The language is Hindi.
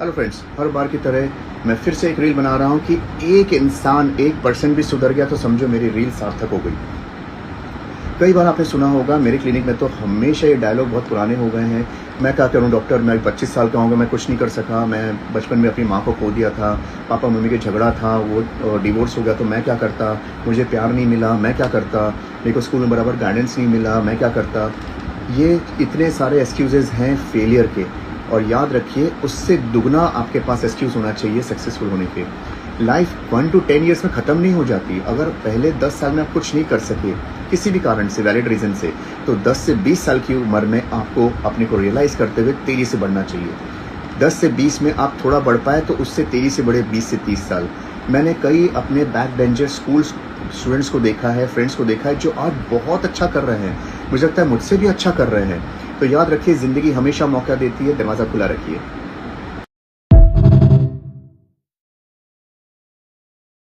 हेलो फ्रेंड्स, हर बार की तरह मैं फिर से एक रील बना रहा हूँ कि एक इंसान 1% भी सुधर गया तो समझो मेरी रील सार्थक हो गई। कई बार आपने सुना होगा, मेरे क्लिनिक में तो हमेशा ये डायलॉग बहुत पुराने हो गए हैं। मैं क्या करूँ डॉक्टर, मैं 25 साल का होऊंगा, मैं कुछ नहीं कर सका। मैं बचपन में अपनी माँ को खो दिया था, पापा मम्मी के झगड़ा था, वो डिवोर्स हो गया तो मैं क्या करता, मुझे प्यार नहीं मिला, मैं क्या करता, मेरे को स्कूल में बराबर गाइडेंस नहीं मिला, मैं क्या करता। ये इतने सारे एक्सक्यूजेज हैं फेलियर के, और याद रखिए उससे दुगना आपके पास एक्सक्यूज होना चाहिए सक्सेसफुल होने के। लाइफ 1 to 10 ईयर्स में ख़त्म नहीं हो जाती। अगर पहले 10 साल में आप कुछ नहीं कर सके किसी भी कारण से, वैलिड रीज़न से, तो 10 से 20 साल की उम्र में आपको अपने को रियलाइज़ करते हुए तेज़ी से बढ़ना चाहिए। 10 से 20 में आप थोड़ा बढ़ पाए तो उससे तेज़ी से बढ़े 20 से 30 साल। मैंने कई अपने बैक बेंचर स्कूल स्टूडेंट्स को देखा है, फ्रेंड्स को देखा है जो आज बहुत अच्छा कर रहे हैं, मुझे लगता है मुझसे भी अच्छा कर रहे हैं। तो याद रखिए, ज़िंदगी हमेशा मौका देती है, दरवाज़ा खुला रखिए।